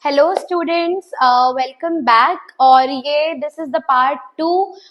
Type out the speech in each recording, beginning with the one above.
Hello students, welcome back. और ये this is the part 2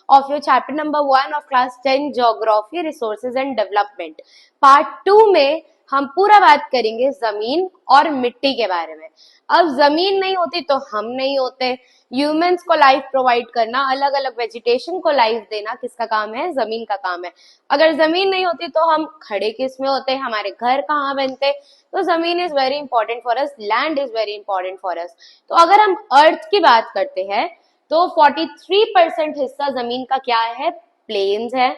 of your chapter number 1 of class 10 geography resources and development. Part 2 में हम पूरा बात करेंगे जमीन और मिट्टी के बारे में। अब जमीन नहीं होती तो हम नहीं होते। ह्यूमंस को लाइफ प्रोवाइड करना, अलग अलग वेजिटेशन को लाइफ देना किसका काम है? जमीन का काम है। अगर जमीन नहीं होती तो हम खड़े किस में होते? हमारे घर कहाँ बनते? तो जमीन is very important for us, land is very important for us. तो अगर हम अर्थ की बात करते हैं तो 43% हिस्सा जमीन का क्या है? प्लेन्स है।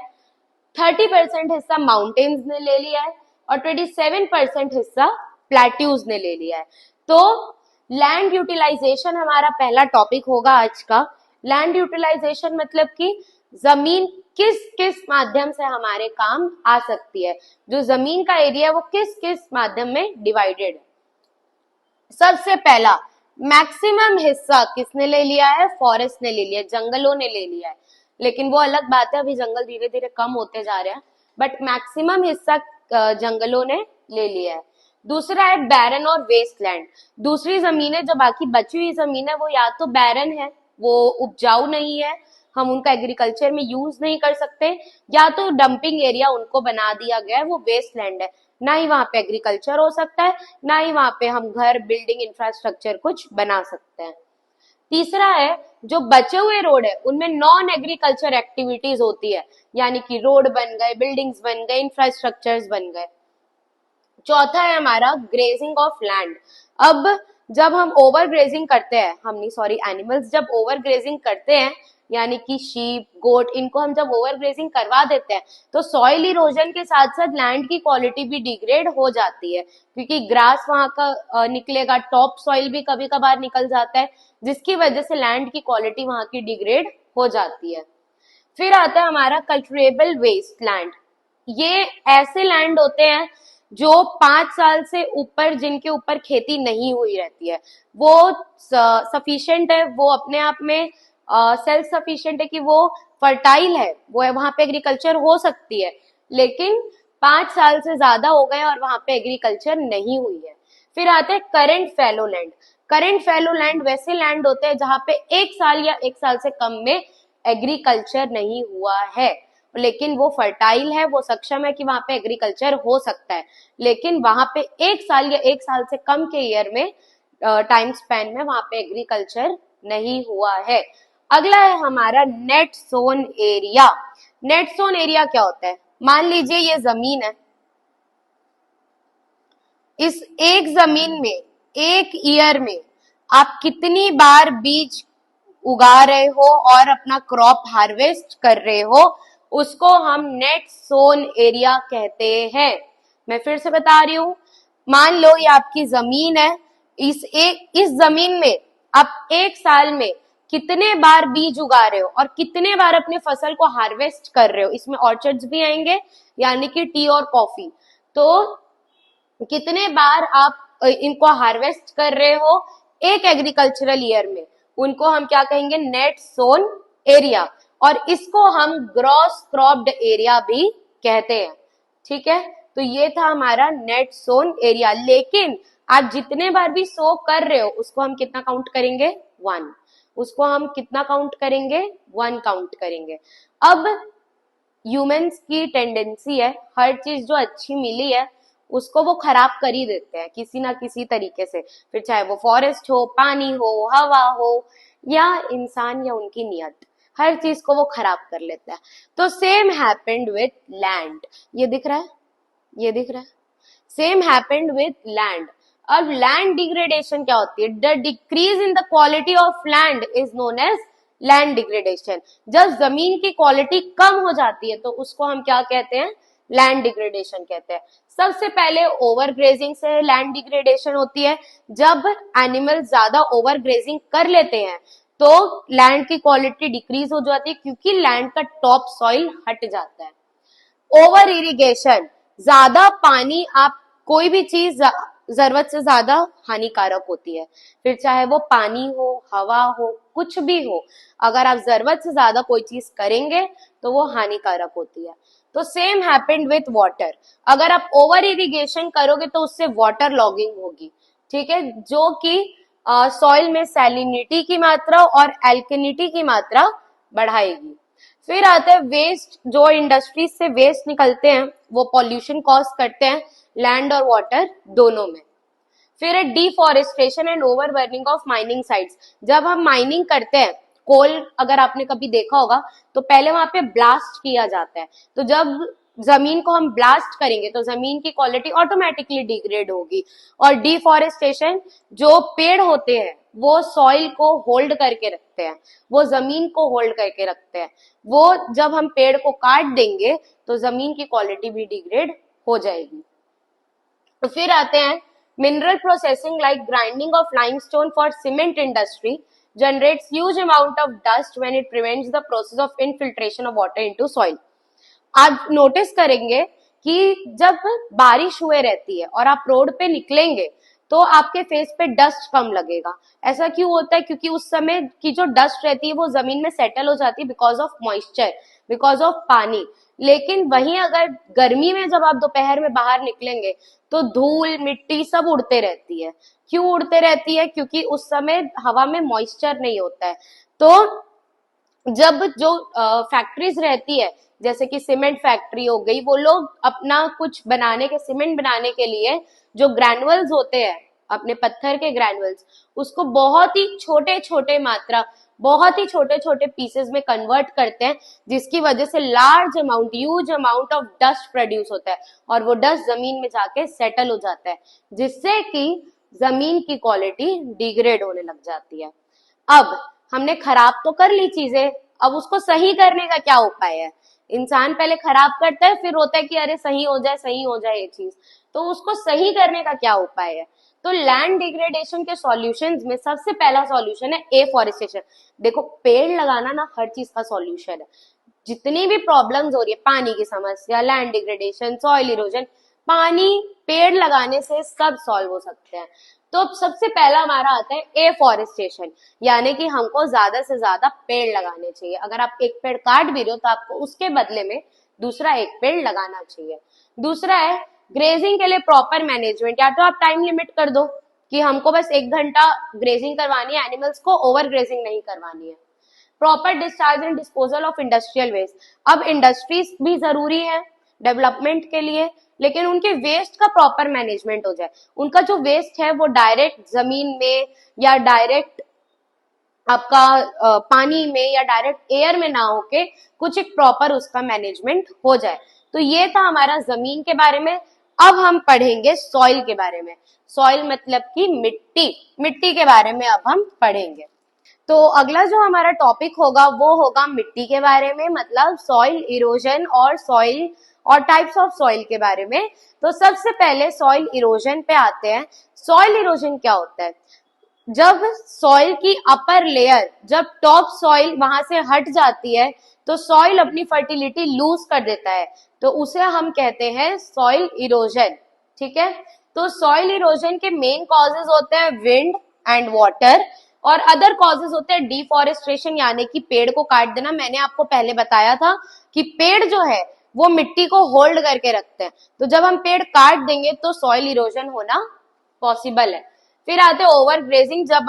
30% हिस्सा माउंटेन्स ने ले लिया है और 27% हिस्सा प्लेट्यूज ने ले लिया है। तो लैंड यूटिलाइजेशन हमारा पहला टॉपिक होगा आज का। लैंड यूटिलाइजेशन मतलब कि जमीन किस किस माध्यम से हमारे काम आ सकती है, जो जमीन का एरिया है वो किस किस माध्यम में डिवाइडेड है। सबसे पहला, मैक्सिमम हिस्सा किसने ले लिया है? फॉरेस्ट ने ले लिया है, जंगलों ने ले लिया है। लेकिन वो अलग बात है, अभी जंगल धीरे धीरे कम होते जा रहे हैं, बट मैक्सिमम हिस्सा जंगलों ने ले लिया है। दूसरा है बैरन और वेस्टलैंड। दूसरी जमीनें, जो बाकी बची हुई जमीन है, वो या तो बैरन है, वो उपजाऊ नहीं है, हम उनका एग्रीकल्चर में यूज नहीं कर सकते, या तो डंपिंग एरिया उनको बना दिया गया है, वो वेस्टलैंड है। ना ही वहां पे एग्रीकल्चर हो सकता है, ना ही वहां पे हम घर, बिल्डिंग, इंफ्रास्ट्रक्चर कुछ बना सकते हैं। तीसरा है, जो बचे हुए रोड है उनमें नॉन एग्रीकल्चर एक्टिविटीज होती है, यानी कि रोड बन गए, बिल्डिंग्स बन गए, इंफ्रास्ट्रक्चर्स बन गए। चौथा है हमारा ग्रेजिंग ऑफ लैंड। अब जब हम ओवर ग्रेजिंग करते हैं, हम नहीं सॉरी एनिमल्स जब ओवर ग्रेजिंग करते हैं, यानी कि शीप, गोट, इनको हम जब ओवर ग्रेजिंग करवा देते हैं तो सॉइल इरोजन के साथ साथ लैंड की क्वालिटी भी डिग्रेड हो जाती है, क्योंकि ग्रास वहां का निकलेगा, टॉप सॉइल भी कभी कभार निकल जाता है, जिसकी वजह से लैंड की क्वालिटी वहां की डिग्रेड हो जाती है। फिर आता है हमारा कल्टिवेबल वेस्ट लैंड। ये ऐसे लैंड होते हैं जो 5 साल से ऊपर, जिनके ऊपर खेती नहीं हुई रहती है, वो सफिशिएंट है, वो अपने आप में सेल्फ सफिशिएंट है कि वो फर्टाइल है, वो है, वहां पे एग्रीकल्चर हो सकती है। लेकिन 5 साल से ज्यादा हो गए और वहां पे एग्रीकल्चर नहीं हुई है। फिर आते हैं current fallow land. Current fallow land वैसे लैंड होते हैं जहां पे 1 साल या 1 साल से कम में एग्रीकल्चर नहीं हुआ है, लेकिन वो फर्टाइल है, वो सक्षम है कि वहां पे एग्रीकल्चर हो सकता है, लेकिन वहां पे 1 साल या 1 साल से कम के ईयर में, टाइम स्पैन में, वहां पे एग्रीकल्चर नहीं हुआ है। अगला है हमारा net sown area. Net sown area क्या होता है? मान लीजिए ये जमीन है, इस एक जमीन में एक ईयर में आप कितनी बार बीज उगा रहे हो और अपना क्रॉप हार्वेस्ट कर रहे हो, उसको हम नेट सोन एरिया कहते हैं। मैं फिर से बता रही हूं, मान लो ये आपकी जमीन है, इस जमीन में आप 1 साल में कितने बार बीज उगा रहे हो और कितने बार अपने फसल को हार्वेस्ट कर रहे हो, इसमें ऑर्चर्ड्स भी आएंगे, यानी कि टी और कॉफी। तो कितने बार आप इनको हार्वेस्ट कर रहे हो एक एग्रीकल्चरल ईयर में, उनको हम क्या कहेंगे? Net sown area. और इसको हम ग्रॉस क्रॉप्ड एरिया भी कहते हैं। ठीक है, तो ये था हमारा नेट सोन एरिया। लेकिन आप जितने बार भी सो कर रहे हो उसको हम कितना काउंट करेंगे? 1। उसको हम कितना काउंट करेंगे? 1 काउंट करेंगे। अब ह्यूमंस की टेंडेंसी है, हर चीज जो अच्छी मिली है उसको वो खराब कर ही देते हैं किसी ना किसी तरीके से, फिर चाहे वो फॉरेस्ट हो, पानी हो, हवा हो, या इंसान या उनकी नियत, हर चीज को वो खराब कर लेता है। तो सेम हैपेंड विथ लैंड। ये दिख रहा है? ये दिख रहा है? Same happened with land. अब लैंड डिग्रेडेशन क्या होती है? The decrease in the quality of land is known as land degradation. जब जमीन की क्वालिटी कम हो जाती है तो उसको हम क्या कहते हैं? लैंड डिग्रेडेशन कहते हैं। सबसे पहले ओवर ग्रेजिंग से लैंड डिग्रेडेशन होती है। जब एनिमल ज्यादा ओवर ग्रेजिंग कर लेते हैं तो लैंड की क्वालिटी डिक्रीज हो जाती है, क्योंकि लैंड का टॉप सॉइल हट जाता है। ओवर इरिगेशन, ज्यादा पानी, आप कोई भी चीज जरूरत से ज्यादा हानिकारक होती है, फिर चाहे वो पानी हो, हवा हो, कुछ भी हो, अगर आप जरूरत से ज्यादा कोई चीज करेंगे तो वो हानिकारक होती है। तो सेम हैपेंड विथ वाटर। अगर आप ओवर इरिगेशन करोगे तो उससे वाटर लॉगिंग होगी, ठीक है, जो कि सॉइल में सैलिनिटी की मात्रा और एल्केनिटी की मात्रा बढ़ाएगी। फिर आता है वेस्ट, जो इंडस्ट्रीज से वेस्ट निकलते हैं वो पॉल्यूशन कॉज करते हैं लैंड और वाटर दोनों में। फिर है deforestation and over burning of mining sites. जब हम माइनिंग करते हैं, कोल अगर आपने कभी देखा होगा तो पहले वहां पे ब्लास्ट किया जाता है, तो जब जमीन को हम ब्लास्ट करेंगे तो जमीन की क्वालिटी ऑटोमेटिकली डिग्रेड होगी। और डिफॉरेस्टेशन, जो पेड़ होते हैं वो सॉइल को होल्ड करके रखते हैं, वो जमीन को होल्ड करके रखते हैं, वो जब हम पेड़ को काट देंगे तो जमीन की क्वालिटी भी डिग्रेड हो जाएगी। तो फिर आते हैं mineral processing like grinding of limestone for cement industry generates huge amount of dust when it prevents the process of infiltration of water into soil। आप नोटिस करेंगे कि जब बारिश हुए रहती है और आप रोड पे निकलेंगे तो आपके फेस पे डस्ट कम लगेगा। ऐसा क्यों होता है? क्योंकि उस समय की जो डस्ट रहती है वो जमीन में सेटल हो जाती है because of moisture, because of पानी। लेकिन वहीं अगर गर्मी में जब आप दोपहर में बाहर निकलेंगे तो धूल मिट्टी सब उड़ते रहती है। क्यों उड़ते रहती है? क्योंकि उस समय हवा में मॉइस्चर नहीं होता है। तो जब जो फैक्ट्रीज रहती है, जैसे कि सीमेंट फैक्ट्री हो गई, वो लोग अपना कुछ बनाने के, सीमेंट बनाने के लिए जो ग्रैनुअल्स होते हैं, अपने पत्थर के ग्रैनुअल्स, उसको बहुत ही छोटे छोटे मात्रा, बहुत ही छोटे छोटे पीसेस में कन्वर्ट करते हैं, जिसकी वजह से large amount, huge amount of dust produce होता है और वो डस्ट जमीन में जाके सेटल हो जाता है, जिससे कि जमीन की क्वालिटी डिग्रेड होने लग जाती है। अब हमने खराब तो कर ली चीजें, अब उसको सही करने का क्या उपाय है? इंसान पहले खराब करता है, फिर होता है कि अरे सही हो जाए, सही हो जाए ये चीज। तो उसको सही करने का क्या उपाय है? तो लैंड डिग्रेडेशन के सॉल्यूशंस में सबसे पहला सॉल्यूशन है एफॉरेस्टेशन। देखो, पेड़ लगाना ना हर चीज का सॉल्यूशन है। जितनी भी प्रॉब्लम्स हो रही है, पानी की समस्या, लैंड डिग्रेडेशन, सॉइल इरोजन, पानी, पेड़ लगाने से सब सॉल्व हो सकते हैं। तो सबसे पहला हमारा आता है एफॉरेस्टेशन, यानी कि हमको ज्यादा से ज्यादा पेड़ लगाने चाहिए। अगर आप एक पेड़ काट भी रहे हो तो आपको उसके बदले में दूसरा एक पेड़ लगाना चाहिए। दूसरा है ग्रेजिंग के लिए प्रॉपर मैनेजमेंट। या तो आप टाइम लिमिट कर दो कि हमको बस 1 घंटा ग्रेजिंग करवानी है, एनिमल्स को ओवर ग्रेजिंग नहीं करवानी है। Proper discharge and disposal of industrial waste. अब इंडस्ट्रीज भी जरूरी है डेवलपमेंट के लिए, लेकिन उनके वेस्ट का प्रॉपर मैनेजमेंट हो जाए। उनका जो वेस्ट है वो डायरेक्ट जमीन में या डायरेक्ट आपका पानी में या डायरेक्ट एयर में ना होके कुछ एक प्रॉपर उसका मैनेजमेंट हो जाए। तो ये था हमारा जमीन के बारे में। अब हम पढ़ेंगे सॉइल के बारे में। सॉइल मतलब कि मिट्टी, मिट्टी के बारे में अब हम पढ़ेंगे। तो अगला जो हमारा टॉपिक होगा वो होगा मिट्टी के बारे में, मतलब सॉइल इरोजन और सॉइल और टाइप्स ऑफ सॉइल के बारे में। तो सबसे पहले सॉइल इरोजन पे आते हैं। सॉइल इरोजन क्या होता है? जब सॉइल की अपर लेयर, जब टॉप सॉइल वहां से हट जाती है तो सॉइल अपनी फर्टिलिटी लूज कर देता है, तो उसे हम कहते हैं सॉइल इरोजन। ठीक है, तो सॉइल इरोजन के मेन कॉजेज होते हैं विंड एंड वाटर, और अदर कॉजेज होते हैं डिफॉरेस्टेशन, यानी कि पेड़ को काट देना। मैंने आपको पहले बताया था कि पेड़ जो है वो मिट्टी को होल्ड करके रखते हैं, तो जब हम पेड़ काट देंगे तो सॉइल इरोजन होना पॉसिबल है। फिर आते हैं ओवर ग्रेजिंग। जब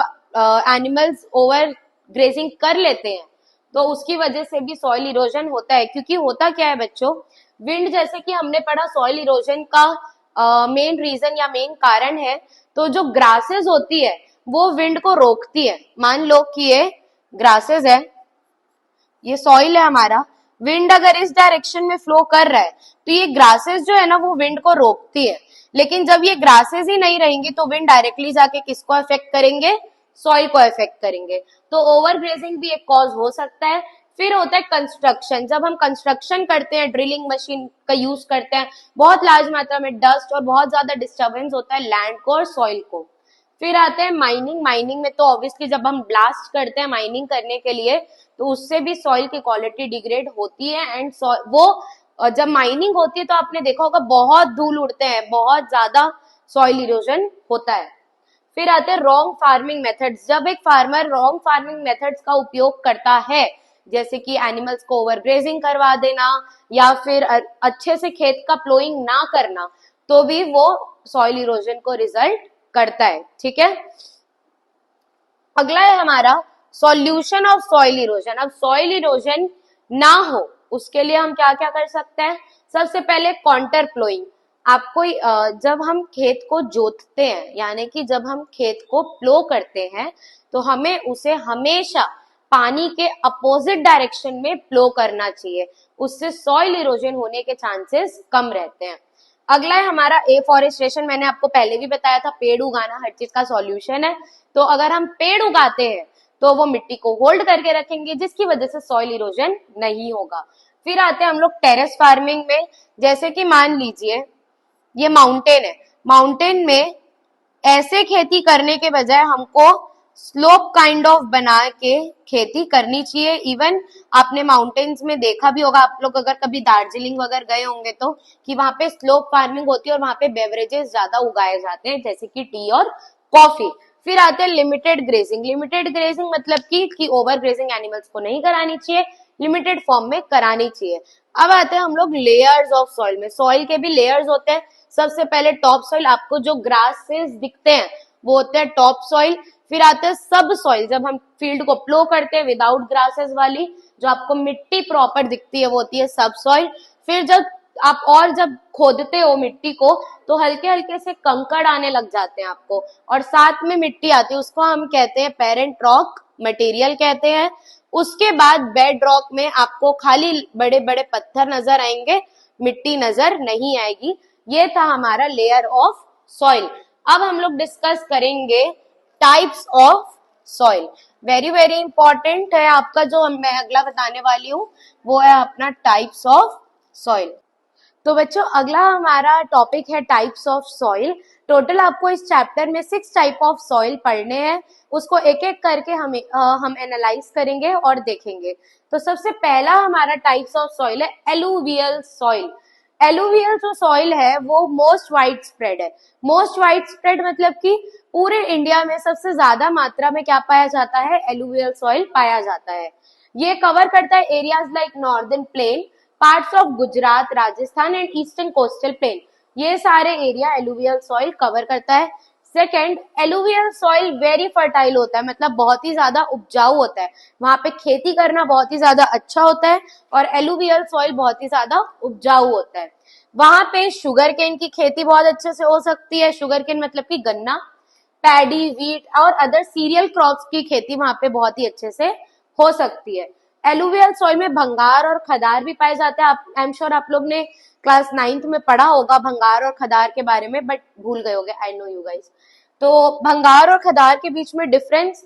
एनिमल्स ओवर ग्रेजिंग कर लेते हैं तो उसकी वजह से भी सॉइल इरोजन होता है। क्योंकि होता क्या है बच्चों, विंड, जैसे कि हमने पढ़ा सॉइल इरोजन का मेन रीजन या मेन कारण है, तो जो ग्रासेस होती है वो विंड को रोकती है। मान लो कि ये ग्रासेस है, ये सॉइल है हमारा, विंड अगर इस डायरेक्शन में फ्लो कर रहा है तो ये ग्रासेस जो है ना वो विंड को रोकती है। लेकिन जब ये ग्रासेस ही नहीं रहेंगी तो विंड डायरेक्टली जाके किसको अफेक्ट करेंगे? सॉइल को अफेक्ट करेंगे। तो ओवर ग्रेजिंग भी एक कॉज हो सकता है। फिर होता है कंस्ट्रक्शन। जब हम कंस्ट्रक्शन करते हैं, ड्रिलिंग मशीन का यूज करते हैं, बहुत लार्ज मात्रा में डस्ट और बहुत ज्यादा डिस्टर्बेंस होता है लैंड को और सॉइल को। फिर आते हैं माइनिंग। माइनिंग में तो ऑब्वियसली जब हम ब्लास्ट करते हैं माइनिंग करने के लिए तो उससे भी सॉइल की क्वालिटी डिग्रेड होती है। एंड वो जब माइनिंग होती है तो आपने देखा होगा बहुत धूल उड़ते हैं, बहुत ज्यादा सॉइल इरोजन होता है। फिर आते हैं रॉन्ग फार्मिंग मेथड्स। जब एक फार्मर रॉन्ग फार्मिंग मेथड्स का उपयोग करता है, जैसे कि एनिमल्स को ओवरग्रेजिंग करवा देना या फिर अच्छे से खेत का प्लोइंग ना करना, तो भी वो सॉइल इरोजन को रिजल्ट करता है। ठीक है, अगला है हमारा सॉल्यूशन ऑफ सॉइल इरोजन। अब सॉइल इरोजन ना हो उसके लिए हम क्या क्या कर सकते हैं? सबसे पहले कॉन्टर प्लोइंग। आपको जब हम खेत को जोतते हैं, यानी कि जब हम खेत को प्लो करते हैं, तो हमें उसे हमेशा पानी के अपोजिट डायरेक्शन में प्लो करना चाहिए, उससे सॉइल इरोजन होने के चांसेस कम रहते हैं। अगला है हमारा एफॉरेस्टेशन। मैंने आपको पहले भी बताया था, पेड़ उगाना हर चीज का सॉल्यूशन है। तो अगर हम पेड़ उगाते हैं तो वो मिट्टी को होल्ड करके रखेंगे, जिसकी वजह से सॉइल इरोजन नहीं होगा। फिर आते हैं हम लोग टेरेस फार्मिंग में। जैसे कि मान लीजिए ये माउंटेन है, माउंटेन में ऐसे खेती करने के बजाय हमको स्लोप काइंड ऑफ बना के खेती करनी चाहिए। इवन आपने माउंटेन्स में देखा भी होगा, आप लोग अगर कभी दार्जिलिंग वगैरह गए होंगे तो, कि वहां पे स्लोप फार्मिंग होती है और वहां पे बेवरेजेस ज्यादा उगाए जाते हैं, जैसे कि टी और कॉफी। फिर आते हैं लिमिटेड ग्रेजिंग। लिमिटेड ग्रेजिंग मतलब कि ओवर ग्रेजिंग एनिमल्स को नहीं करानी चाहिए, लिमिटेड फॉर्म में करानी चाहिए। अब आते हैं हम लोग लेयर्स ऑफ सॉइल में। सॉइल के भी लेयर्स होते हैं। सबसे पहले टॉप सॉइल, आपको जो ग्रासेस दिखते हैं वो होते हैं टॉप सॉइल। फिर आते हैं सब सॉइल, जब हम फील्ड को प्लो करते हैं विदाउट ग्रासेस वाली, जो आपको मिट्टी प्रॉपर दिखती है वो होती है सब सॉइल। फिर जब खोदते हो मिट्टी को तो हल्के हल्के से कंकड़ आने लग जाते हैं आपको, और साथ में मिट्टी आती है, उसको हम कहते हैं पेरेंट रॉक मटेरियल कहते हैं। उसके बाद बेड रॉक में आपको खाली बड़े बड़े पत्थर नजर आएंगे, मिट्टी नजर नहीं आएगी। ये था हमारा लेयर ऑफ सॉइल। अब हम लोग डिस्कस करेंगे types of soil. Very very important है आपका, जो मैं अगला बताने वाली हूँ वो है अपना टाइप्स ऑफ सॉइल। तो बच्चों अगला हमारा टॉपिक है टाइप्स ऑफ सॉइल। टोटल आपको इस चैप्टर में 6 टाइप ऑफ सॉइल पढ़ने हैं, उसको एक एक करके हम एनालाइज करेंगे और देखेंगे। तो सबसे पहला हमारा टाइप्स ऑफ सॉइल है एलुवियल सॉइल। एलुवियल जो सॉइल है वो मोस्ट वाइड स्प्रेड है। मोस्ट वाइड स्प्रेड मतलब कि पूरे इंडिया में सबसे ज्यादा मात्रा में क्या पाया जाता है? एलुवियल सॉइल पाया जाता है। ये कवर करता है areas like northern plain, parts of Gujarat, Rajasthan and eastern coastal plain. ये सारे एरिया एलुवियल सॉइल कवर करता है। Second, alluvial soil very fertile होता है, मतलब बहुत ही ज्यादा उपजाऊ होता है, वहां पे खेती करना बहुत ही ज्यादा अच्छा होता है, और एलुवियल सॉइल बहुत ही ज्यादा उपजाऊ होता है। वहां पे शुगर केन की खेती बहुत अच्छे से हो सकती है। शुगर केन मतलब कि गन्ना, पैडी, व्हीट और अदर सीरियल क्रॉप्स की खेती वहां पे बहुत ही अच्छे से हो सकती है। एलुवियल सॉइल में भंगार और खदार भी पाए जाते हैं। आप आई एम श्योर आप लोग ने क्लास 9th में पढ़ा होगा भंगार और खदार के बारे में, बट भूल गए होगे, आई नो यू गाइस। तो भंगार और खदार के बीच में डिफरेंस,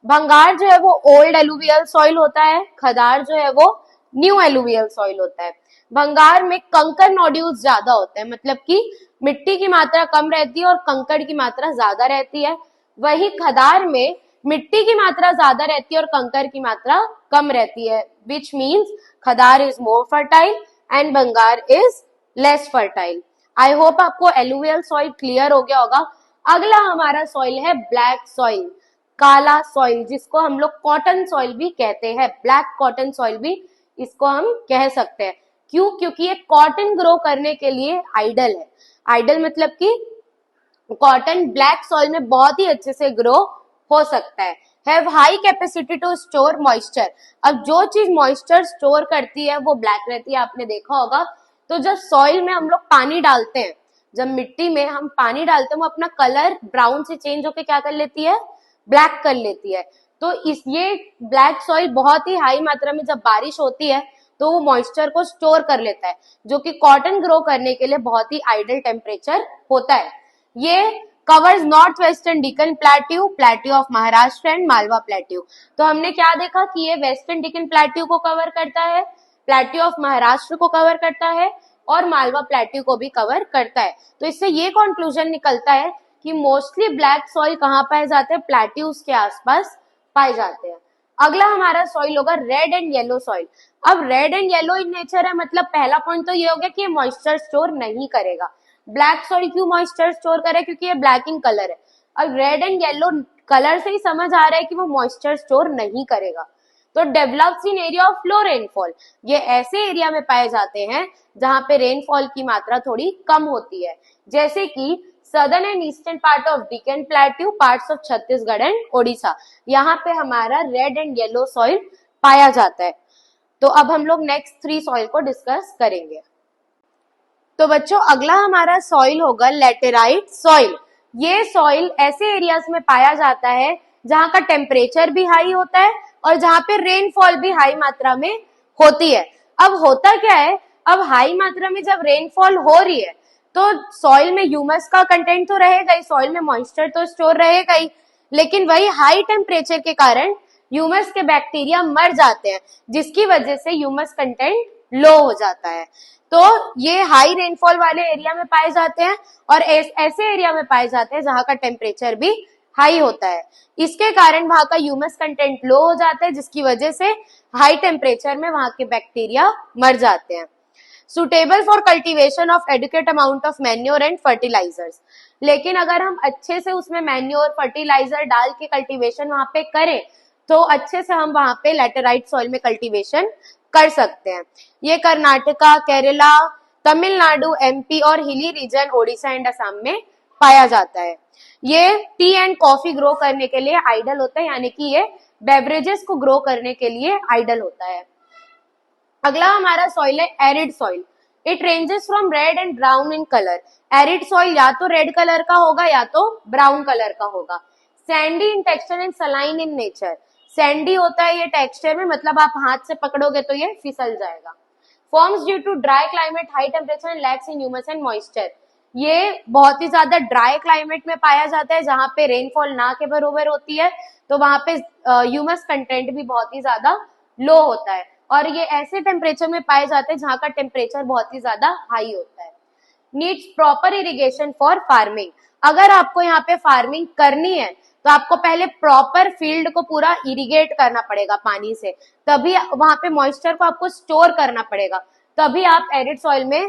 भंगार जो है वो ओल्ड एलुवियल सॉइल होता है, खदार जो है वो न्यू एलुवियल सॉइल होता है। भंगार में कंकर नोड्यूल्स ज्यादा होते हैं, मतलब कि मिट्टी की मात्रा कम रहती है और कंकड़ की मात्रा ज्यादा रहती है। वही खदार में मिट्टी की मात्रा ज्यादा रहती है और कंकर की मात्रा कम रहती है, which means khadar is more fertile and bhangar is less fertile. I hope आपको एलुवियल सॉइल क्लियर हो गया होगा। अगला हमारा सॉइल है ब्लैक सॉइल, काला सॉइल, जिसको हम लोग कॉटन सॉइल भी कहते हैं, ब्लैक कॉटन सॉइल भी इसको हम कह सकते हैं। क्यों? क्योंकि ये कॉटन ग्रो करने के लिए आइडल है। आइडल मतलब कि कॉटन ब्लैक सॉइल में बहुत ही अच्छे से ग्रो हो सकता है। Have high capacity to store moisture. अब जो चीज मॉइस्चर स्टोर करती है वो ब्लैक रहती है, आपने देखा होगा। तो जब सॉइल में हम लोग पानी डालते हैं, जब मिट्टी में हम पानी डालते हैं, वो अपना कलर ब्राउन से चेंज होकर क्या कर लेती है? ब्लैक कर लेती है। तो ये ब्लैक सॉइल बहुत ही हाई मात्रा में जब बारिश होती है तो वो मॉइस्चर को स्टोर कर लेता है, जो कि कॉटन ग्रो करने के लिए बहुत ही आइडियल टेम्परेचर होता है। ये covers north western deacon plateau, plateau of Maharashtra and Malwa plateau. तो हमने क्या देखा कि ये वेस्टर्न डिकन प्लेट्यू को कवर करता है, प्लेट्यू ऑफ महाराष्ट्र को कवर करता है और मालवा प्लेट्यू को भी कवर करता है। तो इससे ये कंक्लूजन निकलता है कि मोस्टली ब्लैक सॉइल कहाँ पाए जाते हैं? प्लेट्यूज के आसपास पाए जाते हैं। अगला हमारा सॉइल होगा रेड एंड येलो सॉइल। अब red and yellow in nature है, मतलब पहला पॉइंट तो ये हो गया कि ये मॉइस्चर स्टोर नहीं करेगा। ब्लैक सॉइल क्यों मॉइस्चर स्टोर करे? क्योंकि ये ब्लैक इन कलर है। अब रेड एंड येलो कलर से ही समझ आ रहा है कि वो मॉइस्चर स्टोर नहीं करेगा। तो develops in area of low rainfall, ये ऐसे एरिया में पाए जाते हैं जहां पे रेनफॉल की मात्रा थोड़ी कम होती है, जैसे कि southern and eastern part of deacon plateau, parts of Chhattisgarh and Odisha, यहाँ पे हमारा रेड एंड येलो सॉइल पाया जाता है। तो अब हम लोग नेक्स्ट 3 सॉइल को डिस्कस करेंगे। तो बच्चों अगला हमारा सॉइल होगा लेटेराइट सॉइल। ये सॉइल ऐसे एरियाज में पाया जाता है जहां का टेम्परेचर भी हाई होता है और जहां पे रेनफॉल भी हाई मात्रा में होती है। अब होता क्या है, अब हाई मात्रा में जब रेनफॉल हो रही है तो सॉइल में ह्यूमस का कंटेंट तो रहेगा ही, सॉइल में मॉइस्चर तो स्टोर रहेगा ही, लेकिन वही हाई टेम्परेचर के कारण ह्यूमस के बैक्टीरिया मर जाते हैं, जिसकी वजह से ह्यूमस कंटेंट लो हो जाता है। तो ये हाई रेनफॉल वाले एरिया में पाए जाते हैं और ऐसे एरिया में पाए जाते हैं जहां का टेम्परेचर भी हाई होता है। इसके कारण वहां का ह्यूमस कंटेंट लो हो जाता है, जिसकी वजह से हाई टेम्परेचर में वहां के बैक्टीरिया मर जाते हैं। Suitable for cultivation of adequate amount of manure and fertilisers. लेकिन अगर हम अच्छे से उसमें मैन्योर फर्टिलाइजर डाल के कल्टीवेशन वहां पे करें तो अच्छे से हम वहां पे लैटेराइट सॉइल में कल्टीवेशन कर सकते हैं। ये कर्नाटका, केरला, तमिलनाडु, एमपी और hilly region Odisha and Assam में पाया जाता है। ये टी एंड कॉफी ग्रो करने के लिए आइडल होता है, यानी कि ये बेवरेजेस को ग्रो करने के लिए आइडल होता है। अगला हमारा सॉइल है arid soil. It ranges from red and brown in colour. Arid soil या तो रेड कलर का होगा या तो ब्राउन कलर का होगा। Sandy in texture and saline in nature. Sandy होता है ये टेक्सचर में, मतलब आप हाथ से पकड़ोगे तो ये फिसल जाएगा। Forms due to dry climate, high temperature and lacks in humus and moisture. ये बहुत ही ज्यादा ड्राई क्लाइमेट में पाया जाता है जहां पे रेनफॉल ना के बराबर होती है, तो वहां पे ह्यूमस कंटेंट भी बहुत ही ज्यादा लो होता है। और ये ऐसे टेम्परेचर में पाए जाते हैं जहां का टेम्परेचर बहुत ही ज्यादा हाई होता है। Needs proper irrigation for farming. अगर आपको यहाँ पे फार्मिंग करनी है तो आपको पहले प्रॉपर फील्ड को पूरा इरिगेट करना पड़ेगा पानी से, तभी वहां पे मॉइस्चर को आपको स्टोर करना पड़ेगा, तभी आप एरिड सॉइल में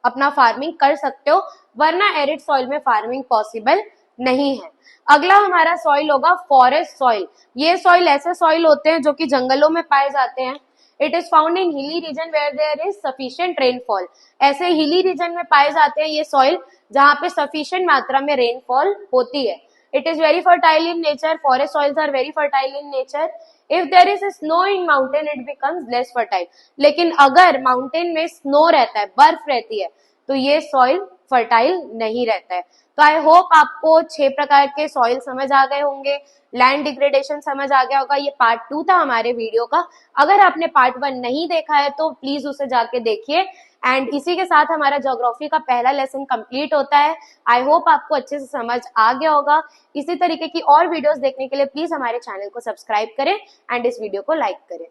अपना फार्मिंग कर सकते हो, वरना एरिड सॉइल में फार्मिंग पॉसिबल नहीं है। अगला हमारा सॉइल होगा फॉरेस्ट सॉइल। ये सॉइल ऐसे सॉइल होते हैं जो कि जंगलों में पाए जाते हैं। It is found in hilly region where there is sufficient rainfall. ऐसे हिली रीजन में पाए जाते हैं ये सॉइल जहां पे सफिशिएंट मात्रा में रेनफॉल होती है। It is very fertile in nature. Forest soils are very fertile in nature. If there is a snow in mountain, it becomes less fertile. लेकिन अगर माउंटेन में स्नो रहता है, बर्फ रहती है, तो ये सॉइल फर्टाइल नहीं रहता है। तो आई होप आपको 6 प्रकार के सॉइल समझ आ गए होंगे, लैंड डिग्रेडेशन समझ आ गया होगा। ये पार्ट 2 था हमारे वीडियो का। अगर आपने पार्ट 1 नहीं देखा है तो प्लीज उसे जाके देखिए। एंड इसी के साथ हमारा ज्योग्राफी का पहला लेसन कंप्लीट होता है। आई होप आपको अच्छे से समझ आ गया होगा। इसी तरीके की और वीडियोस देखने के लिए प्लीज हमारे चैनल को सब्सक्राइब करें एंड इस वीडियो को लाइक करें।